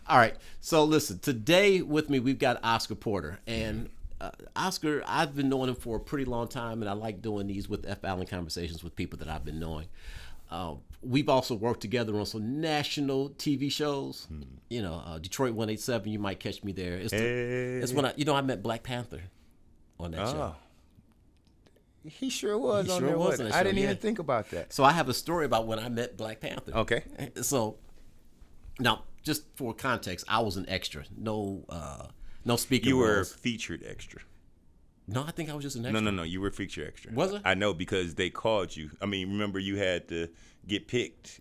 All right. So listen, today with me we've got Oscar Porter, and Oscar, I've been knowing him for a pretty long time, and I like doing these with F. Allen conversations with people that I've been knowing. We've also worked together on some national TV shows. You know, Detroit 187. You might catch me there. It's when I met Black Panther on that show. He sure was on there. Was on that show, I didn't even think about that. So I have a story about when I met Black Panther. Okay. So now, just for context, I was an extra. No speaking You were roles. featured extra. No, I think I was just an extra. No. You were featured extra. Was I? I know because they called you. I mean, remember you had to get picked.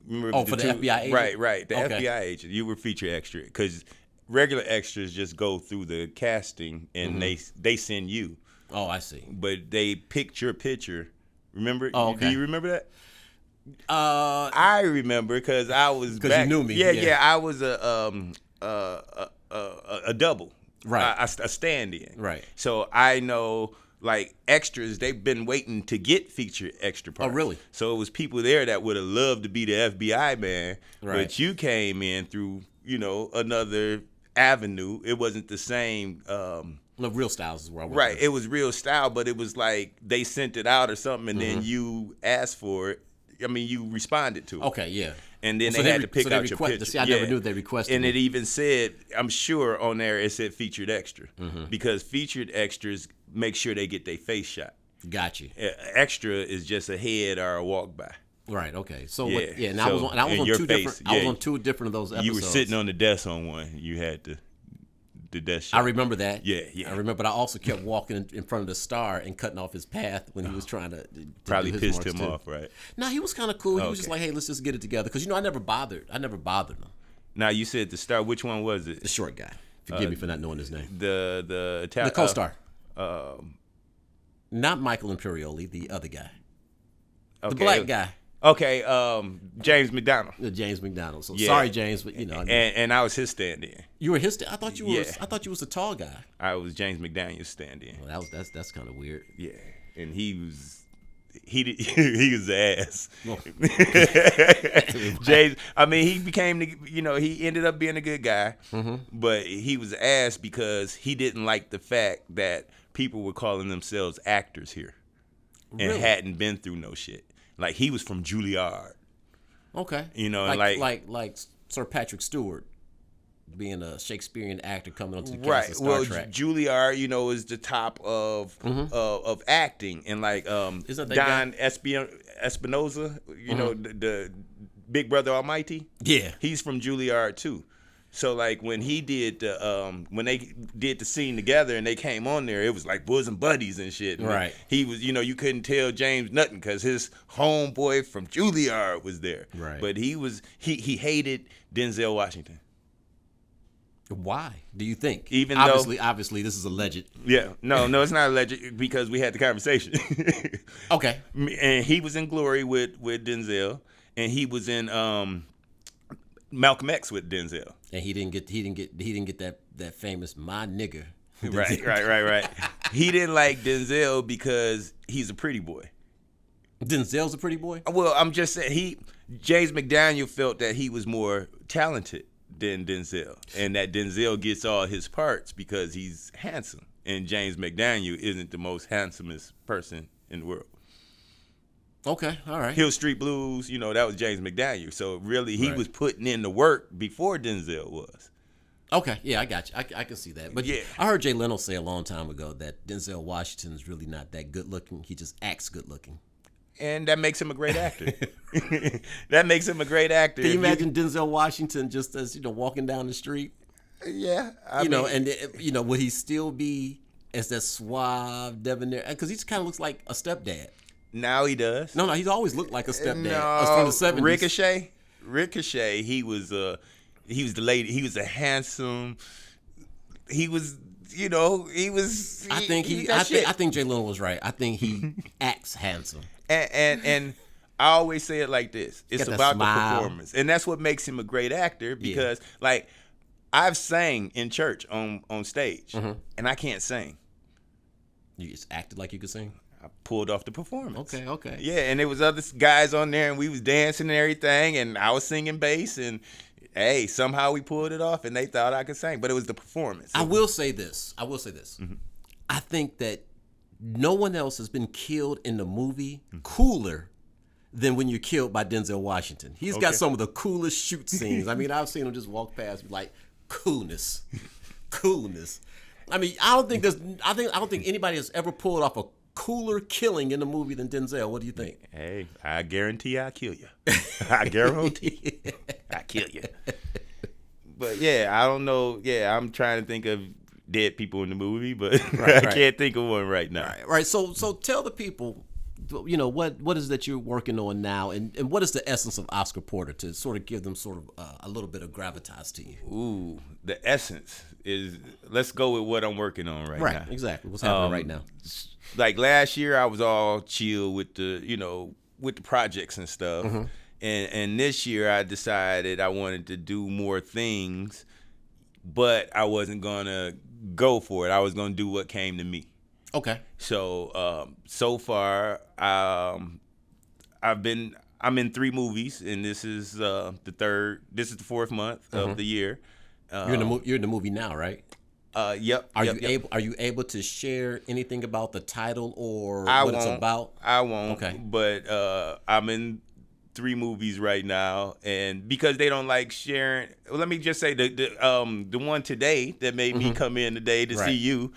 Remember for the FBI agent? Right. The Okay. FBI agent. You were featured extra because regular extras just go through the casting and they send you. Oh, I see. But they picked your picture. Remember? Oh, okay. Do you remember that? Uh, I remember because I was 'Cause back. you knew me, Yeah. yeah. I was a double. Right. A stand-in. Right. So I know, like, extras, they've been waiting to get featured extra parts. Oh, really? So it was people there that would have loved to be the FBI man, Right. but you came in through, another avenue. It wasn't the same. no, Real Styles is where I worked. Right. It was real style, but it was like they sent it out or something, and then you asked for it. I mean, you responded to it. Okay, yeah. And then So they had to pick so they out your picture. See, I never knew they requested And me. it even said, I'm sure on there it said featured extra because featured extras make sure they get their face shot. Got you. Extra is just a head or a walk by. Right. Okay. So Yeah. and So, I was on in two your different. face, I was yeah. on two different of those episodes. You were sitting on the desk on one. You had the desk shot. I remember that. Yeah. I remember, but I also kept walking in front of the star and cutting off his path when he was trying to Probably do his pissed marks him too. off, right? No, he was kind of cool. He was just Okay. like, "Hey, let's just get it together," because I never bothered him. Now you said the star. Which one was it? The short guy. Forgive me for not knowing his name. The The co-star, Uh, not Michael Imperioli, the other guy, the okay. black guy, Okay, James McDonald. James McDonald. So Yeah. sorry, James, but And I was his stand-in. you were his. I thought you was. Yeah. I thought you was a tall guy. I was James McDaniel's stand-in. Well, that's kind of weird. Yeah, and he was he was the ass. Well, James, I mean, he became he ended up being a good guy, Mm-hmm. but he was ass because he didn't like the fact that people were calling themselves actors here and Really? hadn't been through no shit. Like he was from Juilliard. Okay. And like Sir Patrick Stewart being a Shakespearean actor coming onto the cast Right. of Star Well, Trek. Juilliard, is the top of acting, and like Isn't that Don Espinosa, the Big Brother Almighty. Yeah. He's from Juilliard too. So like when he did when they did the scene together and they came on there, it was like bosom buddies and shit. And Right. He was, you couldn't tell James nothing because his homeboy from Juilliard was there. Right. But he hated Denzel Washington. Why do you think? Even obviously, this is alleged. Yeah, no, it's not alleged because we had the conversation. Okay. And he was in Glory with Denzel, and he was in Malcolm X with Denzel. And he didn't get that famous "my nigger." Right. He didn't like Denzel because he's a pretty boy. Denzel's a pretty boy. Well, I'm just saying James McDaniel felt that he was more talented than Denzel, and that Denzel gets all his parts because he's handsome, and James McDaniel isn't the most handsomest person in the world. Okay, all right. Hill Street Blues, that was James McDaniel. So really, he Right. was putting in the work before Denzel was. Okay, yeah, I got you. I can see that. But Yeah. I heard Jay Leno say a long time ago that Denzel Washington is really not that good looking. He just acts good looking. And that makes him a great actor. That makes him a great actor. Can you imagine Denzel Washington just as walking down the street? Yeah. Would he still be as that suave, debonair? Because he just kind of looks like a stepdad. Now he does. No, he's always looked like a stepdad. No, It's from the 70s. Ricochet, he was the lady. He was a handsome. He was, he was. I think Jay Leno was right. I think he acts handsome. And I always say it like this: it's Got that about smile. the performance, and that's what makes him a great actor. Because like I've sang in church on stage, and I can't sing. You just acted like you could sing. I pulled off the performance. Okay. Yeah, and there was other guys on there, and we was dancing and everything, and I was singing bass, and hey, somehow we pulled it off, and they thought I could sing, but it was the performance. I will say this. I think that no one else has been killed in the movie cooler than when you're killed by Denzel Washington. He's got some of the coolest shoot scenes. I mean, I've seen him just walk past like coolness. I mean, I don't think anybody has ever pulled off a cooler killing in the movie than Denzel. What do you think? Hey, I guarantee I'll kill you. I guarantee I kill you. But yeah, I don't know. Yeah, I'm trying to think of dead people in the movie, but I can't think of one right now. Right. So tell the people, what is that you're working on now, and what is the essence of Oscar Porter to sort of give them sort of a little bit of gravitas to you? Ooh, the essence is, let's go with what I'm working on right now. Right, exactly. What's happening right now? Like last year, I was all chill with the projects and stuff. Mm-hmm. And this year, I decided I wanted to do more things, but I wasn't gonna go for it. I was gonna do what came to me. Okay. So so far, I'm in 3 movies, and this is the third. This is the 4th month of the year. You're in the movie now, right? Yep. Are you able to share anything about the title or it's about? I won't. Okay. But I'm in 3 movies right now, and because they don't like sharing, let me just say the one today that made me come in today to see you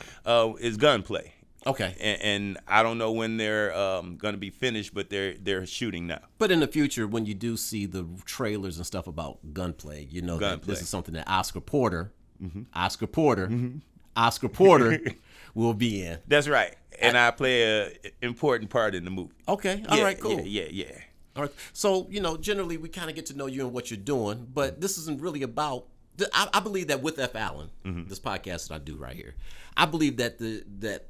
is Gunplay. Okay. And I don't know when they're going to be finished, but they're shooting now. But in the future, when you do see the trailers and stuff about Gunplay, that this is something that Oscar Porter will be in. That's right. And I play an important part in the movie. Okay. All right, cool. Yeah. All right. So, generally we kind of get to know you and what you're doing, but this isn't really about, I believe that with F. Allen, this podcast that I do right here, I believe that that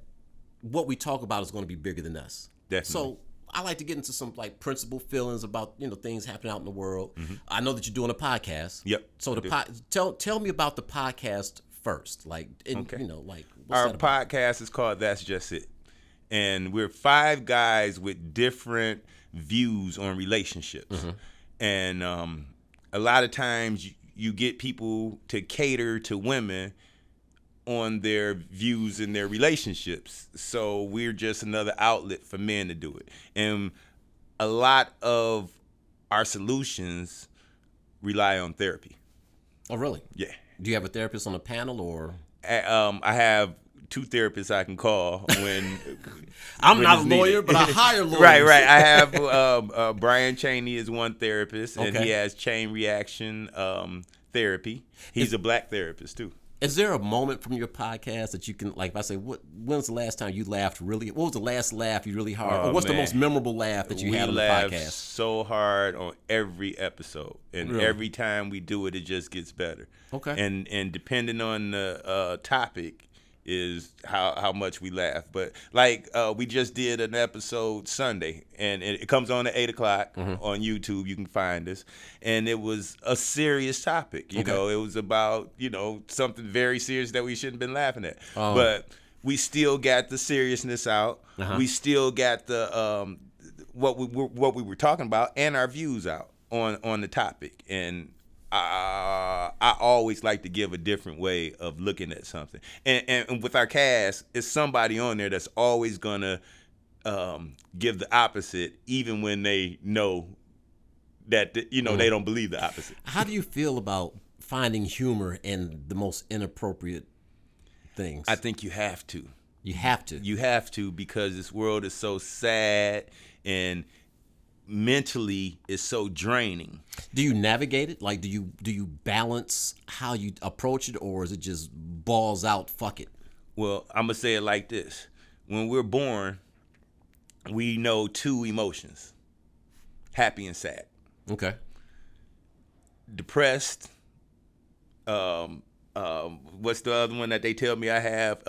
what we talk about is going to be bigger than us. Definitely. So I like to get into some like principal feelings about things happening out in the world. I know that you're doing a podcast. Yep. So tell me about the podcast first. Like, Okay. what's Our that about? podcast is called That's Just It, and we're 5 guys with different views on relationships, and a lot of times you get people to cater to women on their views in their relationships. So we're just another outlet for men to do it. And a lot of our solutions rely on therapy. Oh, really? Yeah. Do you have a therapist on the panel or? I have 2 therapists I can call when I'm when not a it's lawyer, needed. but I hire lawyers. Right. I have Brian Cheney is one therapist, and Okay. he has chain reaction therapy. He's a black therapist too. Is there a moment from your podcast that you can, like, if I say, when's the last time you laughed really? What was the last laugh you really hard? Or what's the most memorable laugh that you had on the laugh podcast? so hard on every episode, and Really? every time we do it, it just gets better. Okay. And depending on the topic is how much we laugh. But like we just did an episode Sunday, and it comes on at 8:00 on YouTube. You can find us, and it was a serious topic. You know, it was about something very serious that we shouldn't have been laughing at. But we still got the seriousness out. We still got the what we were talking about and our views out on the topic. And I always like to give a different way of looking at something, and with our cast, it's somebody on there that's always gonna give the opposite, even when they know that they don't believe the opposite. How do you feel about finding humor in the most inappropriate things? I think you have to. You have to. You have to, because this world is so sad and mentally is so draining. Do you navigate it? Like, do you balance how you approach it, or is it just balls out, fuck it? Well, I'm gonna say it like this: when we're born, we know 2 emotions: happy and sad. Okay. Depressed. What's the other one that they tell me I have?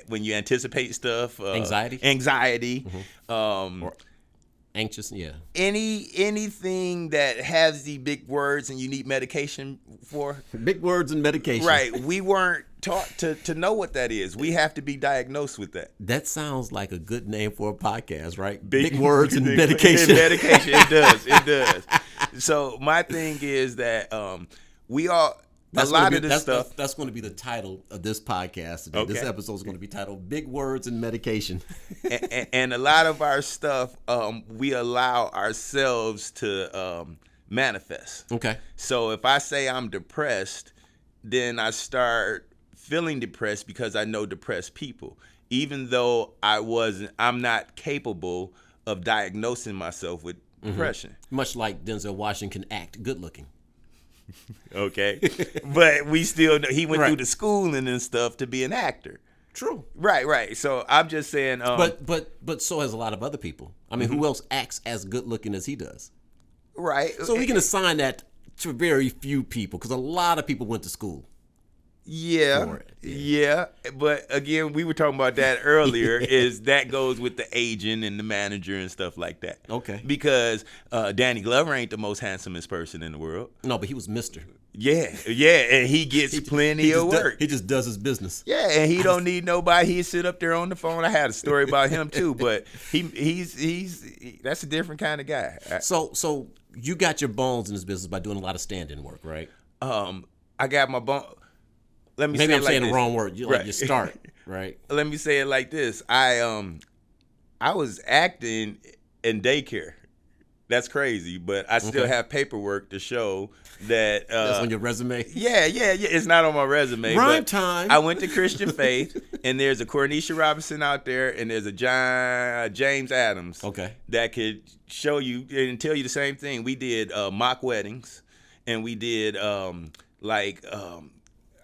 When you anticipate stuff. Anxiety. Anxiety. Or anxious, yeah. Anything that has the big words and you need medication for. Big words and medication. Right. We weren't taught to know what that is. We have to be diagnosed with that. That sounds like a good name for a podcast, right? Big words and medication. Medication. It does. So my thing is that we all That's a lot gonna of be, this stuff. That's going to be the title of this podcast today. Okay. This episode is going to be titled "Big Words and Medication." and a lot of our stuff, we allow ourselves to manifest. Okay. So if I say I'm depressed, then I start feeling depressed because I know depressed people. Even though I'm not capable of diagnosing myself with depression. Much like Denzel Washington can act good looking. Okay. But he went through the schooling and stuff to be an actor. True. Right. So I'm just saying. But so has a lot of other people. I mean, who else acts as good looking as he does? Right. So we can assign that to very few people because a lot of people went to school. Yeah. But again, we were talking about that earlier. Is that goes with the agent and the manager and stuff like that. Okay. Because Danny Glover ain't the most handsomest person in the world. No, but he was Mr. Yeah, and he gets plenty of work. He just does his business. Yeah, and he don't need nobody. He sit up there on the phone. I had a story about him too, but he's that's a different kind of guy. So you got your bones in this business by doing a lot of stand-in work, right? I got my bone. Let me Maybe say I'm it like saying this. the wrong word. You start, right? Let me say it like this. I was acting in daycare. That's crazy, but I still have paperwork to show that. That's on your resume? Yeah. It's not on my resume. Rhyme but time. I went to Christian Faith, and there's a Cornisha Robinson out there, and there's a James Adams. Okay. That could show you and tell you the same thing. We did mock weddings, and we did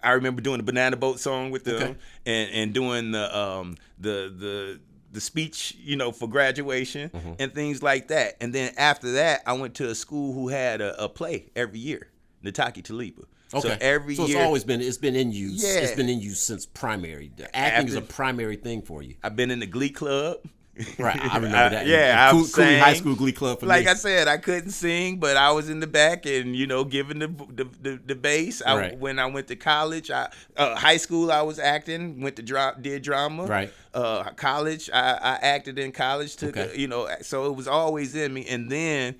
I remember doing the Banana Boat song with them, and doing the speech, for graduation and things like that. And then after that, I went to a school who had a play every year, Nataki Talipa. Okay. So every year, it's been in you. Yeah. It's been in you since primary. Acting is a primary thing for you. I've been in the Glee Club. Right, I remember that. Yeah, Cooley High School Glee Club for like me. I said, I couldn't sing, but I was in the back and giving the bass. When I went to college, high school I was acting. Went to did drama. Right. College I acted in college. So it was always in me. And then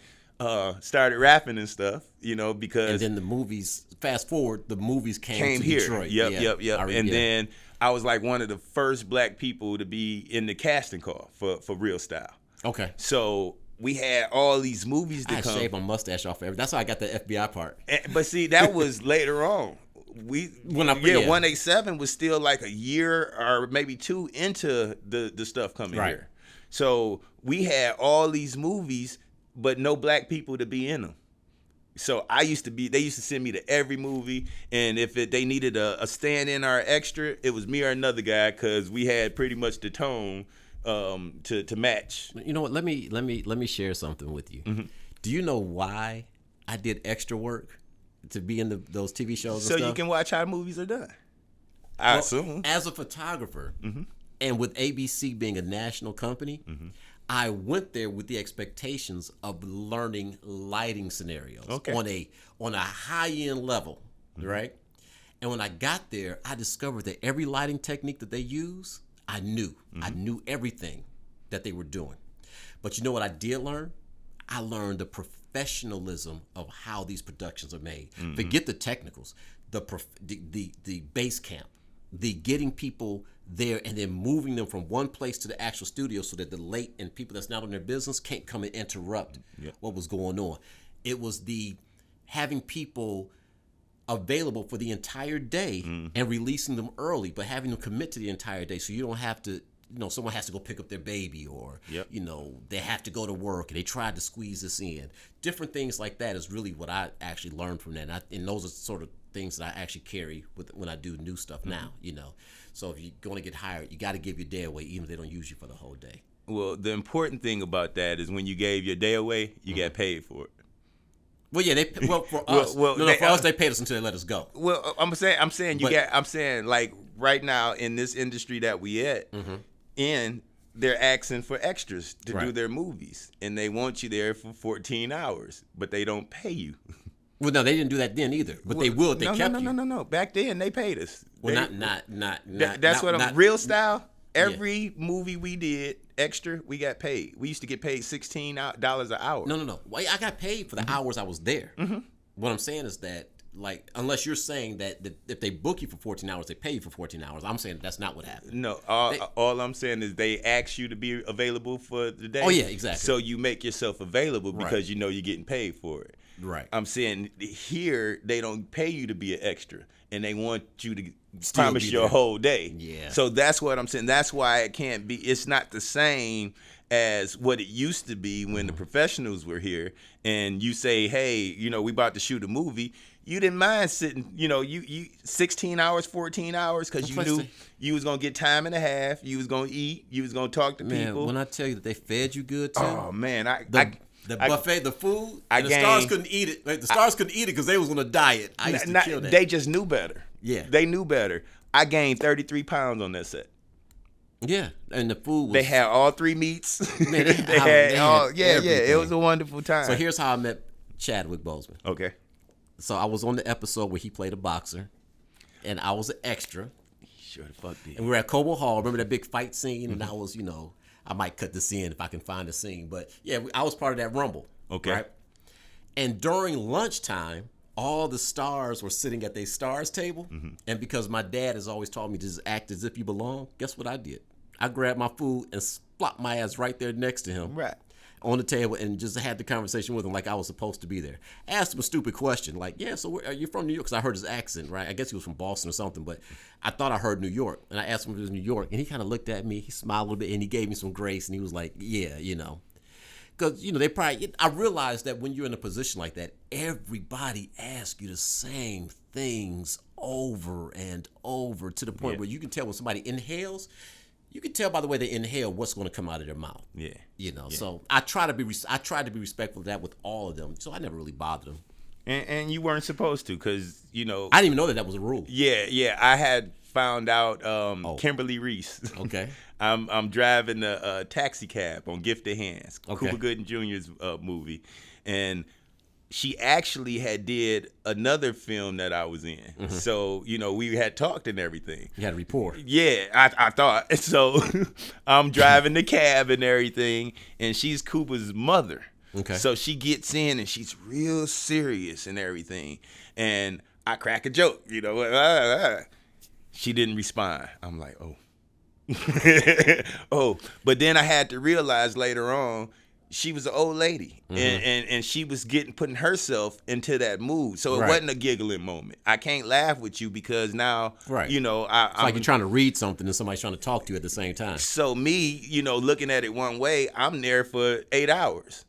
started rapping and stuff. Because and then the movies. Fast forward, the movies came to here. Detroit. Yep. Then I was like one of the first black people to be in the casting call for Real Style. Okay. So we had all these movies to come. I shaved my mustache off. That's how I got the FBI part. But see, that was later on. 187 was still like a year or maybe two into the stuff coming here. So we had all these movies, but no black people to be in them. So they used to send me to every movie, and if they needed a stand-in or extra, it was me or another guy because we had pretty much the tone to match. You know what? Let me share something with you. Mm-hmm. Do you know why I did extra work to be in those TV shows? So and stuff? You can watch how movies are done. I assume. As a photographer, and with ABC being a national company. I went there with the expectations of learning lighting scenarios on a high-end level, right? And when I got there, I discovered that every lighting technique that they use, I knew. I knew everything that they were doing. But you know what I did learn? I learned the professionalism of how these productions are made. Forget the technicals, the base camp, the getting people there and then moving them from one place to the actual studio so that the late and people that's not on their business can't come and interrupt what was going on. It was the having people available for the entire day and releasing them early, but having them commit to the entire day so you don't have to, someone has to go pick up their baby or, they have to go to work and they tried to squeeze this in. Different things like that is really what I actually learned from that. And those are sort of things that I actually carry when I do new stuff now, So if you're going to get hired, you got to give your day away, even if they don't use you for the whole day. Well, the important thing about that is when you gave your day away, you got paid for it. Well, yeah, for us. For us, they paid us until they let us go. Well, I'm saying like right now in this industry that we at, they're asking for extras to do their movies, and they want you there for 14 hours, but they don't pay you. Well, no, they didn't do that then either, but they will. They kept you. No. Back then, they paid us. Well, not. That's what I'm. Real Style. Every movie we did extra, we got paid. We used to get paid $16 an hour. No. Well, I got paid for the hours I was there. What I'm saying is that Like, unless you're saying that if they book you for 14 hours, they pay you for 14 hours. I'm saying that's not what happened. No, all I'm saying is they ask you to be available for the day. Oh, yeah, exactly. So you make yourself available Right. because you know you're getting paid for it. Right. I'm saying here they don't pay you to be an extra, and they want you to Still promise be your there. whole day. Yeah. So that's what I'm saying. That's why it can't be. It's not the same as what it used to be when the professionals were here, and you say, hey, you know, we about to shoot a movie. You didn't mind sitting, you know, you 16 hours, 14 hours, because you knew you was gonna get time and a half. You was gonna eat. You was gonna talk to people. When I tell you that they fed you good too. Oh man, The buffet, the food, I and the stars couldn't eat it. Like, the stars couldn't eat it because they was on a diet. I used to kill that. They just knew better. Yeah. They knew better. I gained 33 pounds on that set. Yeah, and the food was... They had all 3 meats. Man, they had all... Yeah, everything. it was a wonderful time. So here's how I met Chadwick Boseman. Okay. So I was on the episode where he played a boxer, and I was an extra. Sure the fuck did. And we were at Cobo Hall. Remember that big fight scene? And I was, you know, I might cut the scene if I can find the scene. But yeah, I was part of that rumble. Okay. Right? And during lunchtime, all the stars were sitting at their stars table. And because my dad has always taught me to just act as if you belong, guess what I did? I grabbed my food and flopped my ass right there next to him. Right. On the table and just had the conversation with him like I was supposed to be there. Asked him a stupid question like, yeah, so where are you from, New York? Because I heard his accent, right? I guess he was from Boston or something, but I thought I heard New York. And I asked him if it was New York, and he kind of looked at me. He smiled a little bit, and he gave me some grace, and he was like, yeah, you know. Because, you know, I realized that when you're in a position like that, everybody asks you the same things over and over to the point where you can tell when somebody inhales, you can tell by the way they inhale what's going to come out of their mouth. Yeah. You know, so I try to be respectful of that with all of them. So I never really bothered them. And you weren't supposed to, because, you know. I didn't even know that was a rule. Yeah. I had found out Kimberly Reese. Okay. I'm driving a taxi cab on Gifted Hands, Okay. Cuba Gooding Jr.'s movie, and she actually had did another film that I was in. So, you know, we had talked and everything. You had a rapport. Yeah, I thought. So I'm driving the cab and everything, and she's Cooper's mother. Okay. So she gets in, and she's real serious and everything. And I crack a joke, you know. She didn't respond. I'm like, oh. But then I had to realize later on, she was an old lady, and she was putting herself into that mood. So it wasn't a giggling moment. I can't laugh with you because now, you know, it's like you're trying to read something and somebody's trying to talk to you at the same time. So me, you know, looking at it one way, I'm there for 8 hours.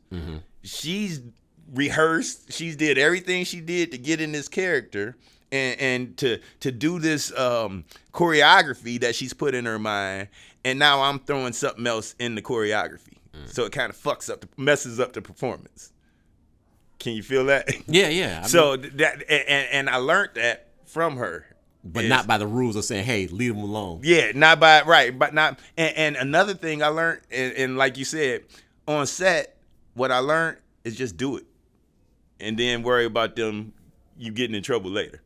She's rehearsed. She's did everything she did to get in this character. And to do this choreography that she's put in her mind, and now I'm throwing something else in the choreography, so it kind of messes up the performance. Can you feel that? Yeah. So that and I learned that from her, but not by the rules of saying, "Hey, leave them alone." Yeah, but not. And another thing I learned, and like you said, on set, what I learned is just do it, and then worry about them. You getting in trouble later.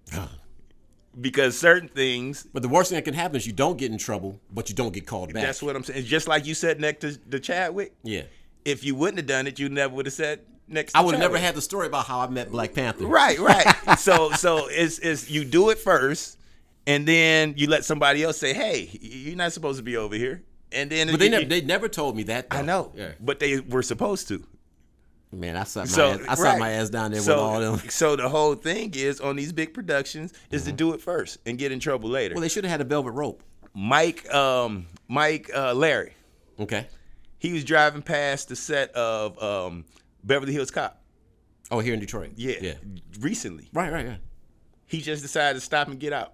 Because certain things. But the worst thing that can happen is you don't get in trouble, but you don't get called back. That's what I'm saying. It's just like you said next to Chadwick. Yeah. If you wouldn't have done it, you never would have said next to I would have Chadwick. never had the story about how I met Black Panther. Right. So it's you do it first, and then you let somebody else say, hey, you're not supposed to be over here. And then But they never told me that, though. I know. Yeah. But they were supposed to. Man, I sat my ass down there with all them. So the whole thing is on these big productions is to do it first and get in trouble later. Well, they should have had a velvet rope. Mike Larry. Okay. He was driving past the set of Beverly Hills Cop. Oh, here in Detroit. Yeah. Recently. Right, yeah. He just decided to stop and get out.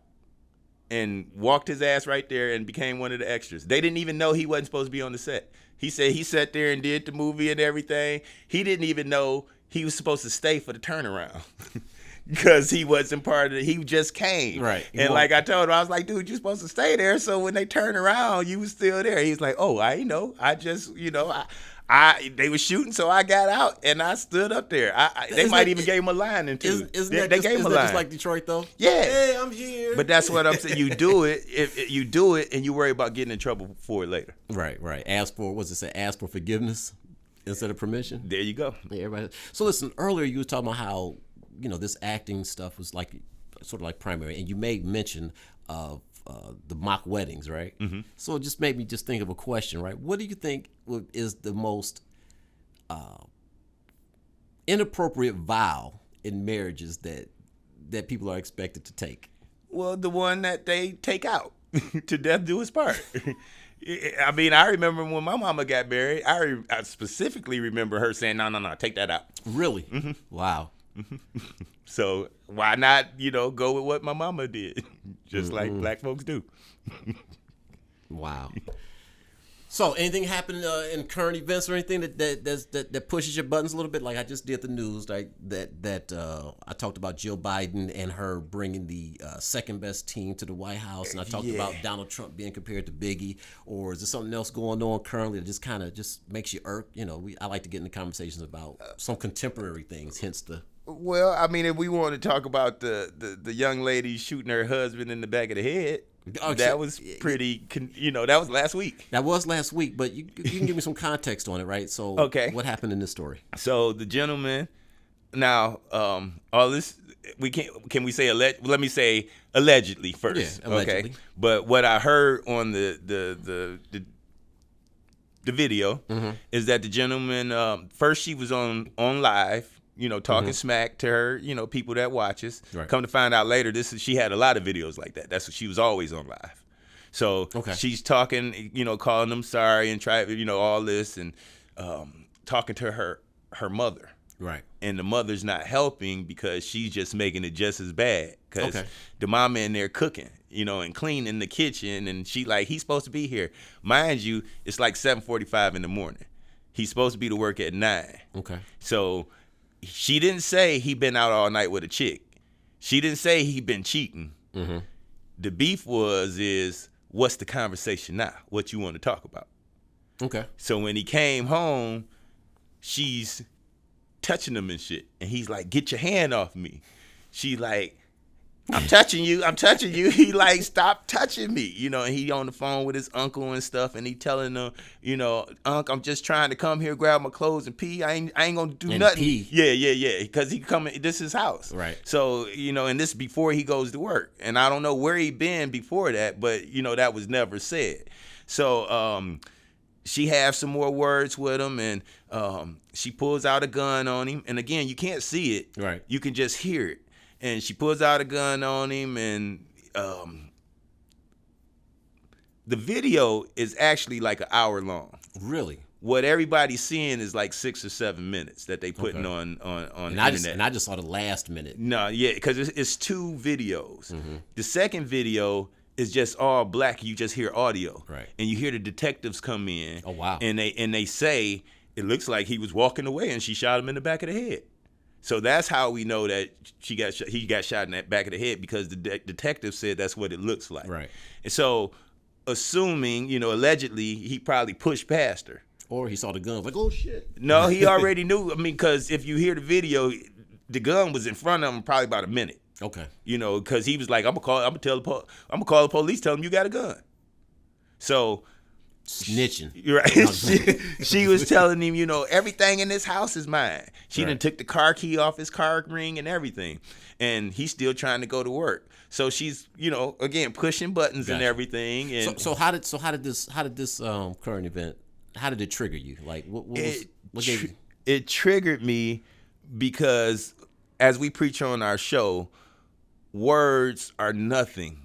And walked his ass right there and became one of the extras. They didn't even know he wasn't supposed to be on the set. He said he sat there and did the movie and everything. He didn't even know he was supposed to stay for the turnaround because he wasn't part of it. He just came. Right. And like I told him, I was like, dude, you're supposed to stay there. So when they turn around, you was still there. He's like, oh, I know. I just, you know, they were shooting, so I got out and I stood up there. They might even gave him a line and two. They gave him a line. Just like Detroit, though? Yeah. Hey, I'm here. But that's what I'm saying. You do it. If you do it, and you worry about getting in trouble for it later. Right. Ask for forgiveness instead of permission. There you go. Yeah, everybody. So listen, earlier you were talking about how this acting stuff was like sort of like primary, and you made mention of the mock weddings, right? Mm-hmm. So it just made me just think of a question, right? What do you think is the most inappropriate vow in marriages that people are expected to take? Well, the one that they take out to death do his part. I mean, I remember when my mama got married, I specifically remember her saying, no, take that out. Really? Mm-hmm. Wow. So why not, go with what my mama did, just like black folks do. Wow. So anything happened in current events or anything that pushes your buttons a little bit? Like I just did the news, like that I talked about Jill Biden and her bringing the second best team to the White House, and I talked about Donald Trump being compared to Biggie. Or is there something else going on currently that just kind of just makes you irk? I like to get into conversations about some contemporary things, hence the. Well, I mean, if we want to talk about the young lady shooting her husband in the back of the head. That was pretty, that was last week. That was last week, but you can give me some context on it, right? So, okay. What happened in this story? So the gentleman, now, all this, can we say, let me say allegedly first. Yeah, allegedly. Okay. But what I heard on the video is that the gentleman, first she was on live, talking smack to her, people that watches. Right. Come to find out later, she had a lot of videos like that. That's what she was always on live. So she's talking, calling them sorry and all this and talking to her mother. Right. And the mother's not helping because she's just making it just as bad. Because the mama in there cooking, and cleaning the kitchen, and she like, he's supposed to be here. Mind you, it's like 7:45 in the morning. He's supposed to be to work at 9. Okay. So she didn't say he been out all night with a chick. She didn't say he been cheating. Mm-hmm. The beef is what's the conversation now? What you want to talk about? Okay. So when he came home, she's touching him and shit. And he's like, get your hand off me. She like, I'm touching you. He like, stop touching me. And he on the phone with his uncle and stuff, and he telling him, Unc, I'm just trying to come here, grab my clothes and pee. I ain't gonna do nothing. Pee. Yeah. Because he coming, this is his house. Right. So, and this before he goes to work. And I don't know where he been before that, but that was never said. So she has some more words with him, and she pulls out a gun on him. And again, you can't see it. Right. You can just hear it. And she pulls out a gun on him, and the video is actually like an hour long. Really? What everybody's seeing is like 6 or 7 minutes that they putting on the internet. I just saw the last minute. No, yeah, because it's 2 videos. Mm-hmm. The second video is just all black. You just hear audio, right? And you hear the detectives come in. Oh wow! And they say it looks like he was walking away, and she shot him in the back of the head. So that's how we know that he got shot in that back of the head, because the detective said that's what it looks like. Right. And so, assuming, allegedly, he probably pushed past her. Or he saw the gun, like, oh shit. No, he already knew. I mean, because if you hear the video, the gun was in front of him probably about a minute. Okay. Because he was like, I'm gonna call the police, tell them you got a gun. So. Snitching. Right. She was telling him, everything in this house is mine. She done took the car key off his car ring and everything. And he's still trying to go to work. So she's, again, pushing buttons and everything. And so how did this current event, how did it trigger you? Like what gave you? It triggered me because, as we preach on our show, words are nothing.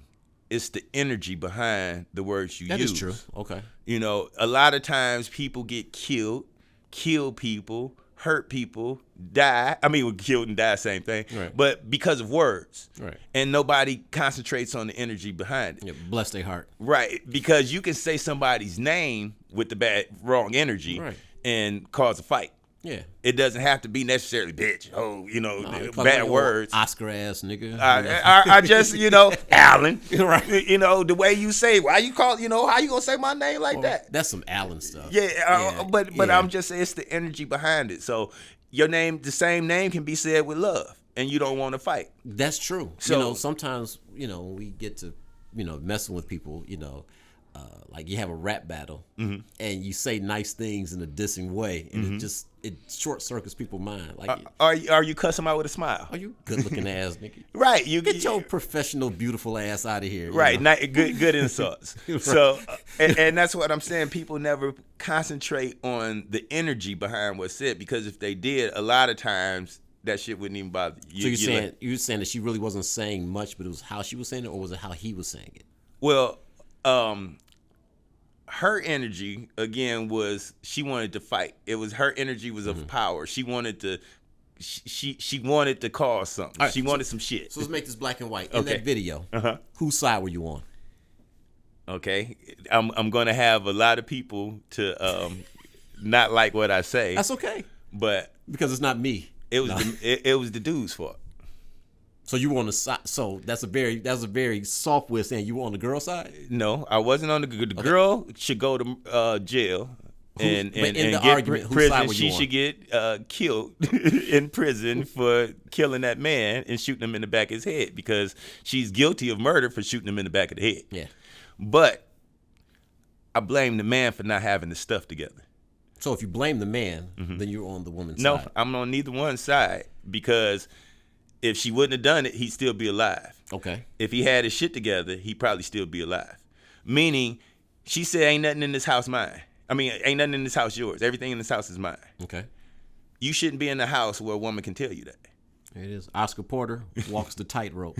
It's the energy behind the words you use. That is true. Okay. A lot of times people get killed, kill people, hurt people, die. I mean, killed and die, same thing. Right. But because of words. Right. And nobody concentrates on the energy behind it. Yeah, bless their heart. Right. Because you can say somebody's name with the wrong energy and cause a fight. Yeah. It doesn't have to be necessarily bitch. Bad words. Oscar ass nigga. I just, Alan. Right. The way you say, why you call, how you gonna say my name like that? That's some Alan stuff. Yeah. But I'm just saying it's the energy behind it. So your name, the same name can be said with love, and you don't want to fight. That's true. So sometimes, when we get to, messing with people, like you have a rap battle and you say nice things in a dissing way, and it short circuits people's mind. Like, are you cussing them out with a smile? are you good looking ass nigga? Right. Get your professional, beautiful ass out of here. Right. You know? Good insults. Right. So, and that's what I'm saying. People never concentrate on the energy behind what's said, because if they did, a lot of times that shit wouldn't even bother you. So you're saying that she really wasn't saying much, but it was how she was saying it, or was it how he was saying it? Well, her energy again was she wanted to fight. It was her energy was of power. She wanted to. She wanted to cause something. Right, she wanted some shit. So let's make this black and white. In Okay. that video, whose side were you on? Okay, I'm gonna have a lot of people to not like what I say. That's okay, but because it's not me. it was it was the dude's fault. So you were on the side. So that's a very soft way of saying you were on the girl side. No, I wasn't on the girl should go to jail and but in the get argument, whose prison. side were you She on? should get killed in prison for killing that man and shooting him in the back of his head, because she's guilty of murder for shooting him in the back of the head. Yeah. But I blame the man for not having the stuff together. So if you blame the man, then you're on the woman's No, side. I'm on neither one side, because if she wouldn't have done it, he'd still be alive. Okay. If he had his shit together, he'd probably still be alive. Meaning, she said, ain't nothing in this house mine. I mean, ain't nothing in this house yours. Everything in this house is mine. Okay. You shouldn't be in the house where a woman can tell you that. There it is. Oscar Porter walks the tightrope.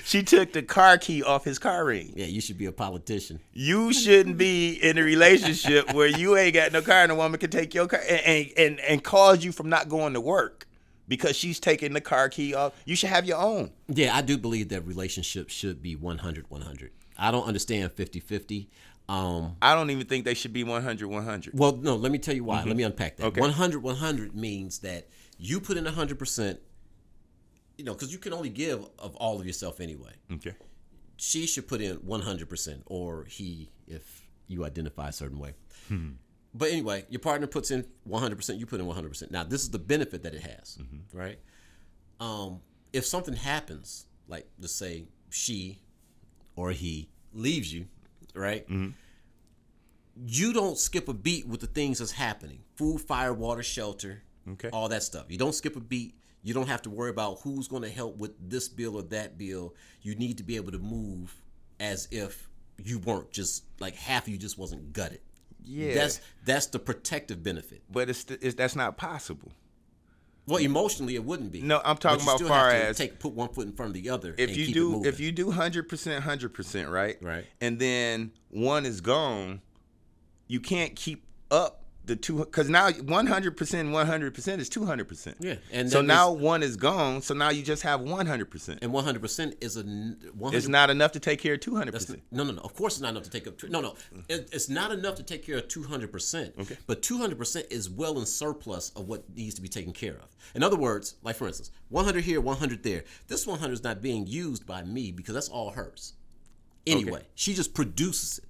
She took the car key off his car ring. Yeah, you should be a politician. You shouldn't be in a relationship where you ain't got no car and a woman can take your car and cause you from not going to work because she's taking the car key off. You should have your own. Yeah, I do believe that relationships should be 100-100. I don't understand 50-50. I don't even think they should be 100-100. Well, no, let me tell you why. Let me unpack that. Okay. 100-100 means that you put in 100%, because you can only give of all of yourself anyway. Okay. She should put in 100%, or he, if you identify a certain way. But anyway, your partner puts in 100%, you put in 100%. Now, this is the benefit that it has, right? If something happens, like let's say she or he leaves you, right? You don't skip a beat with the things that's happening. Food, fire, water, shelter, all that stuff. You don't skip a beat. You don't have to worry about who's going to help with this bill or that bill. You need to be able to move as if you weren't just like half of you just wasn't gutted. Yeah. That's the protective benefit. But that's not possible. Well, emotionally it wouldn't be. No, I'm talking But you about still far have to as put one foot in front of the other. if and you keep do it moving. if you do 100%, right? Right. And then one is gone, you can't keep up the two, because now 100% is 200%. Yeah, and so that now one is gone, so now you just have 100%. and 100% is a 100. It's not enough to take care of 200%. No. Of course, it's not enough to take up. No. It's not enough to take care of 200%. Okay. But 200% is well in surplus of what needs to be taken care of. In other words, like for instance, 100 here, 100 there. This 100 is not being used by me because that's all hers. Anyway, Okay. she just produces it.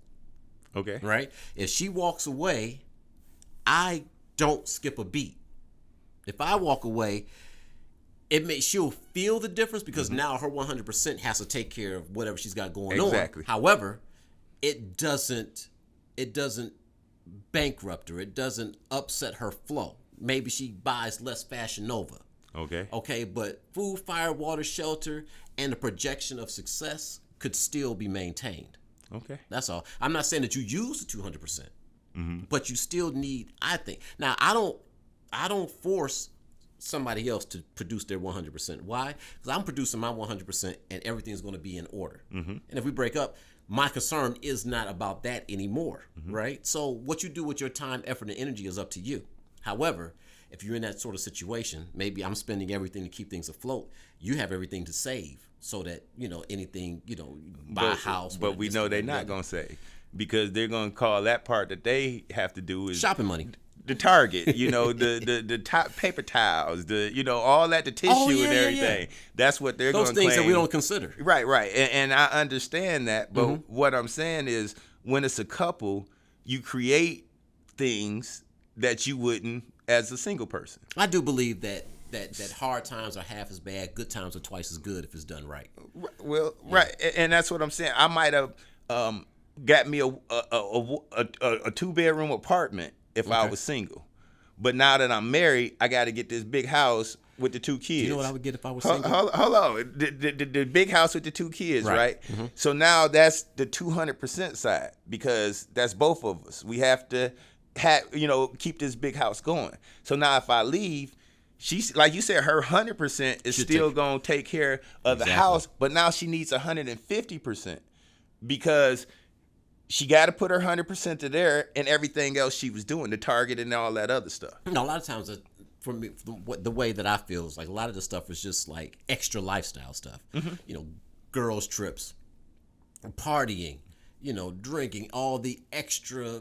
Okay. Right? If she walks away, I don't skip a beat. If I walk away, she'll feel the difference because now her 100% has to take care of whatever she's got going Exactly. on. However, it doesn't bankrupt her. It doesn't upset her flow. Maybe she buys less Fashion Nova. Okay, but food, fire, water, shelter, and the projection of success could still be maintained. Okay. That's all. I'm not saying that you use the 200%, but you still need. I think now I don't force somebody else to produce their 100%. Why? Because I'm producing my 100%, and everything's going to be in order. And if we break up, my concern is not about that anymore, right? So what you do with your time, effort, and energy is up to you. However, if you're in that sort of situation, maybe I'm spending everything to keep things afloat. You have everything to save. So that, anything, buy a house. But we know they're not going to say, because they're going to call that part that they have to do is shopping money. The Target, the top paper towels, all that, the tissue and everything. Yeah. That's what they're going to claim. Those things that we don't consider. Right. And I understand that. But what I'm saying is when it's a couple, you create things that you wouldn't as a single person. I do believe that hard times are half as bad, good times are twice as good if it's done right. Well, right, and that's what I'm saying. I might have got me a 2-bedroom apartment if I was single. But now that I'm married, I got to get this big house with the 2 kids. You know what I would get if I was single? Hold on. The big house with the 2 kids, right? Mm-hmm. So now that's the 200% side, because that's both of us. We have to keep this big house going. So now if I leave, she's, like you said, her 100% is still going to take care of the house, but now she needs 150% because she got to put her 100% to there and everything else she was doing, the Target and all that other stuff. No, a lot of times, for me, the way that I feel is like a lot of the stuff is just like extra lifestyle stuff. Mm-hmm. Girls' trips, partying, drinking, all the extra,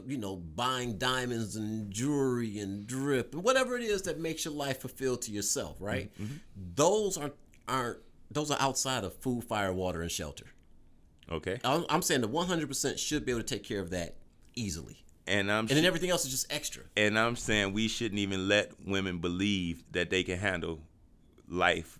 buying diamonds and jewelry and drip and whatever it is that makes your life fulfilled to yourself, right? Mm-hmm. Those are outside of food, fire, water, and shelter. Okay. I'm saying the 100% should be able to take care of that easily. And then everything else is just extra. And I'm saying we shouldn't even let women believe that they can handle life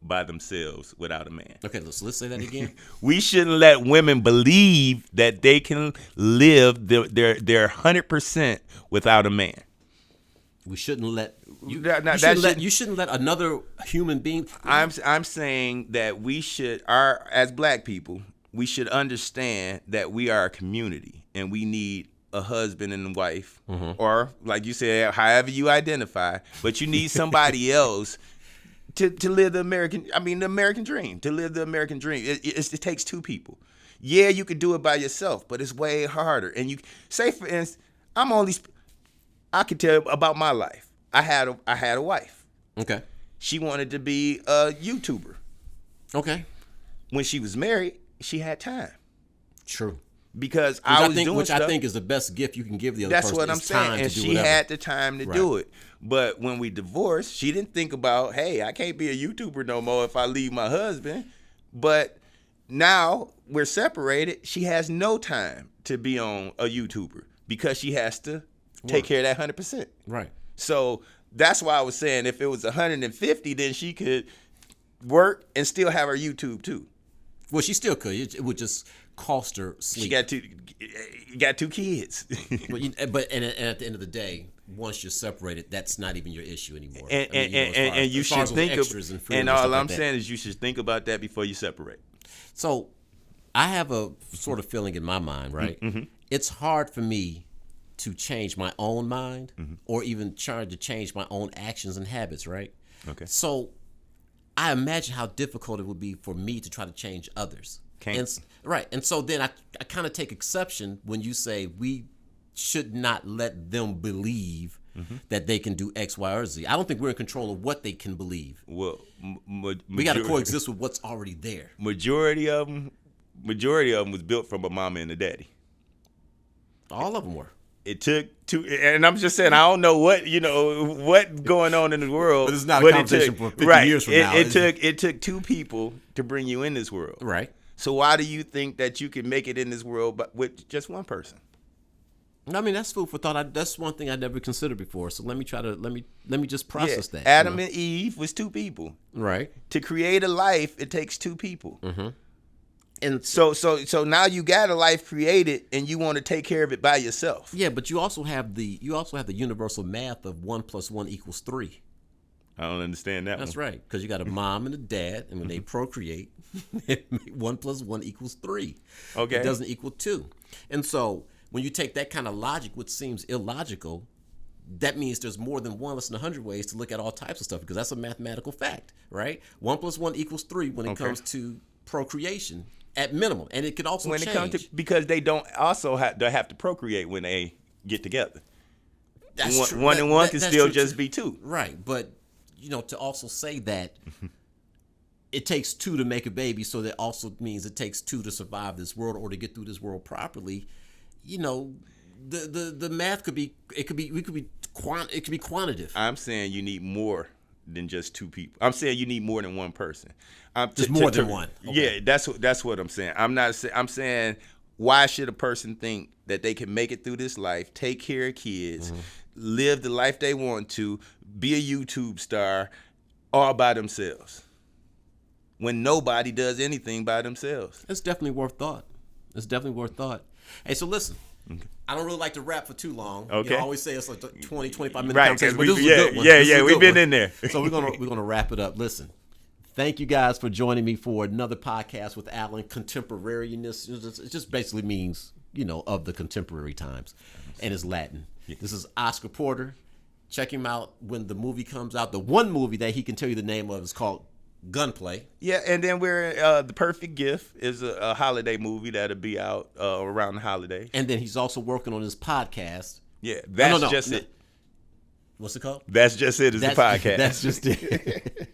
by themselves without a man. Okay, let's say that again. We shouldn't let women believe that they can live their 100% without a man. We shouldn't let you shouldn't let another human being. I'm saying that we should, as black people, we should understand that we are a community and we need a husband and a wife, mm-hmm. or like you said, however you identify, but you need somebody else to live the American dream, to live the American dream. It takes 2 people. Yeah, you could do it by yourself, but it's way harder. And you say, for instance, I can tell about my life. I had a wife. Okay. She wanted to be a YouTuber. Okay. When she was married, she had time. True. Because I think is the best gift you can give the other person. person. That's what I'm saying. And she had the time to do it. But when we divorced, she didn't think about, hey, I can't be a YouTuber no more if I leave my husband. But now we're separated. She has no time to be on a YouTuber because she has to take care of that 100%. Right. So that's why I was saying if it was 150, then she could work and still have her YouTube too. Well, she still could. It would just cost her sleep. She got 2 kids. but at the end of the day, once you're separated, that's not even your issue anymore. And you should think of, and all I'm saying is you should think about that before you separate. So I have a sort of feeling in my mind, right? Mm-hmm. It's hard for me to change my own mind, mm-hmm. or even try to change my own actions and habits, right? Okay. So I imagine how difficult it would be for me to try to change others. Right. And so then I kind of take exception when you say we should not let them believe, mm-hmm. that they can do X, Y, or Z. I don't think we're in control of what they can believe. Well, we got to coexist with what's already there. Majority of them was built from a mama and a daddy. All of them were. It took 2, and I'm just saying I don't know what going on in the world. But it's not a conversation for 50 years from now. It took 2 people to bring you in this world. Right. So why do you think that you can make it in this world but with just one person? I mean, that's food for thought. That's one thing I never considered before. So let me just process that. Adam and Eve was 2 people. Right. To create a life, it takes 2 people. Mm-hmm. And so now you got a life created, and you want to take care of it by yourself. Yeah, but you also have the universal math of 1 + 1 = 3. I don't understand that. That's right, because you got a mom and a dad, and when they procreate, 1 + 1 = 3. Okay, it doesn't equal 2. And so when you take that kind of logic, which seems illogical, that means there's more than 1 less than 100 ways to look at all types of stuff, because that's a mathematical fact, right? 1 + 1 = 3 when it comes to procreation. At minimum, and it could also change. When it comes to, because they don't also have to procreate when they get together. That's true. 1 and 1 can still just be 2. Right, but to also say that it takes 2 to make a baby, so that also means it takes 2 to survive this world or to get through this world properly. The math could be quantitative. I'm saying you need more than just 2 people. I'm saying you need more than 1 person. Just more than 1. Okay. Yeah, that's what I'm saying. I'm saying why should a person think that they can make it through this life, take care of kids, mm-hmm. live the life they want to, be a YouTube star all by themselves when nobody does anything by themselves? It's definitely worth thought. Hey, so listen. I don't really like to rap for too long. Okay. You know, I always say it's like 20, 25 minute Right, conversation. because But this was a good one. This was a we've good been one. in there. So we're gonna wrap it up. Listen, thank you guys for joining me for another podcast with Alan. Contemporariness. It just basically means, of the contemporary times, and it's Latin. This is Oscar Porter. Check him out when the movie comes out. The one movie that he can tell you the name of is called Gunplay. Yeah, and then we're The Perfect Gift is a holiday movie that'll be out around the holidays. And then he's also working on his podcast. Yeah, that's No. just it. What's it called? That's just it. Is the podcast. That's just it.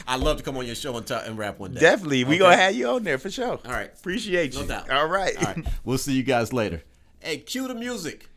I'd love to come on your show and rap one day. Definitely, we gonna have you on there for sure. All right, appreciate you. no doubt. All right. All right, we'll see you guys later. Hey, cue the music.